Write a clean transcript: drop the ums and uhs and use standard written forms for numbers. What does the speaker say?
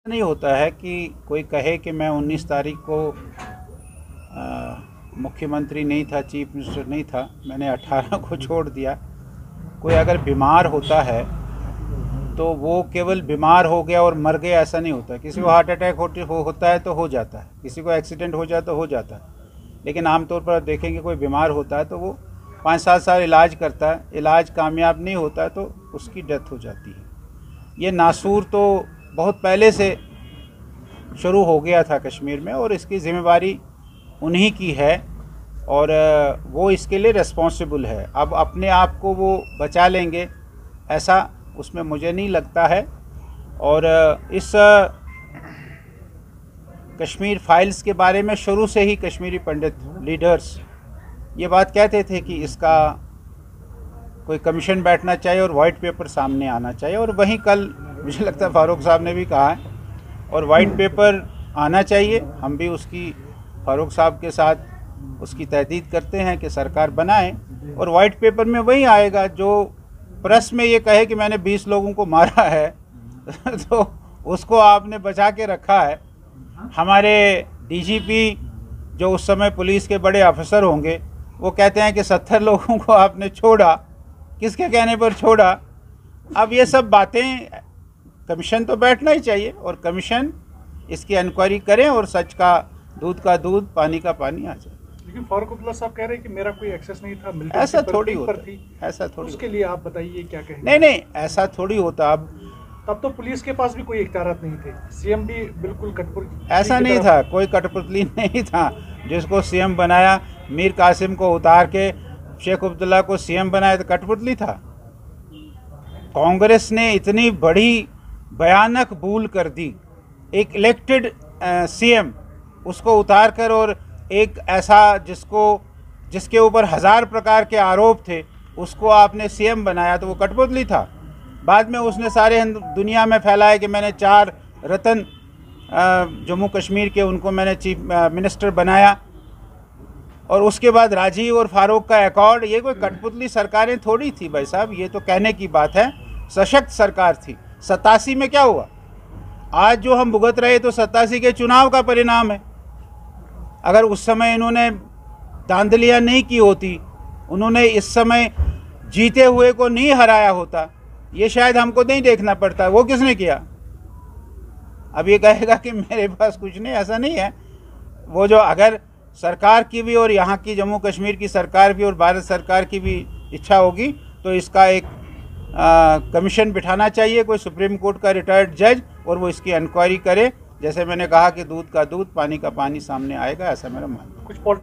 नहीं होता है कि कोई कहे कि मैं 19 तारीख को मुख्यमंत्री नहीं था, चीफ मिनिस्टर नहीं था, मैंने 18 को छोड़ दिया। कोई अगर बीमार होता है तो वो केवल बीमार हो गया और मर गया ऐसा नहीं होता। किसी को हार्ट अटैक होता है तो हो जाता है, किसी को एक्सीडेंट हो जाए तो हो जाता है, लेकिन आमतौर पर देखेंगे कोई बीमार होता है तो वो 5-7 साल इलाज करता है, इलाज कामयाब नहीं होता है तो उसकी डेथ हो जाती है। ये नासूर तो बहुत पहले से शुरू हो गया था कश्मीर में और इसकी ज़िम्मेवारी उन्हीं की है और वो इसके लिए रिस्पॉन्सिबल है। अब अपने आप को वो बचा लेंगे ऐसा उसमें मुझे नहीं लगता है। और इस कश्मीर फाइल्स के बारे में शुरू से ही कश्मीरी पंडित लीडर्स ये बात कहते थे कि इसका कोई कमीशन बैठना चाहिए और वाइट पेपर सामने आना चाहिए, और वहीं कल मुझे लगता है फारूक साहब ने भी कहा है और वाइट पेपर आना चाहिए। हम भी उसकी फारूक साहब के साथ उसकी तहदीद करते हैं कि सरकार बनाए और वाइट पेपर में वही आएगा जो प्रेस में ये कहे कि मैंने 20 लोगों को मारा है तो उसको आपने बचा के रखा है। हमारे डीजीपी जो उस समय पुलिस के बड़े अफसर होंगे वो कहते हैं कि 70 लोगों को आपने छोड़ा, किसके कहने पर छोड़ा? अब ये सब बातें, कमीशन तो बैठना ही चाहिए और कमीशन इसकी इंक्वायरी करें और सच का दूध, पानी का पानी आ जाए। लेकिन फारूक अब्दुल्ला साहब कह रहे हैं कि मेरा कोई एक्सेस नहीं था, मिलिट्री ऐसा थोड़ी होता, ऐसा थोड़ी उसके लिए आप बताइए क्या कहेंगे? नहीं, ऐसा थोड़ी होता। अब तब तो पुलिस के पास भी कोई इख्तियारात नहीं थे, सीएम भी बिल्कुल कठपुतली, ऐसा नहीं था, कोई कठपुतली नहीं था। जिसको सीएम बनाया, मीर कासिम को उतार के शेख अब्दुल्ला को सीएम बनाया तो कठपुतली था। कांग्रेस ने इतनी बड़ी भयानक भूल कर दी, एक इलेक्टेड सीएम उसको उतार कर और एक ऐसा जिसके ऊपर 1000 प्रकार के आरोप थे उसको आपने सीएम बनाया तो वो कठपुतली था। बाद में उसने सारे दुनिया में फैलाया कि मैंने 4 रतन जम्मू कश्मीर के उनको मैंने चीफ मिनिस्टर बनाया, और उसके बाद राजीव और फारूक का अकॉर्ड। ये कोई कठपुतली सरकारें थोड़ी थी भाई साहब, ये तो कहने की बात है। सशक्त सरकार थी। 87 में क्या हुआ? आज जो हम भुगत रहे तो 87 के चुनाव का परिणाम है। अगर उस समय इन्होंने धांधलियाँ नहीं की होती, उन्होंने इस समय जीते हुए को नहीं हराया होता, ये शायद हमको नहीं देखना पड़ता। वो किसने किया? अब ये कहेगा कि मेरे पास कुछ नहीं, ऐसा नहीं है। वो जो अगर सरकार की भी और यहाँ की जम्मू कश्मीर की सरकार भी और भारत सरकार की भी इच्छा होगी तो इसका एक कमीशन बिठाना चाहिए, कोई सुप्रीम कोर्ट का रिटायर्ड जज, और वो इसकी इंक्वायरी करे। जैसे मैंने कहा कि दूध का दूध, पानी का पानी सामने आएगा, ऐसा मेरा मानना है। कुछ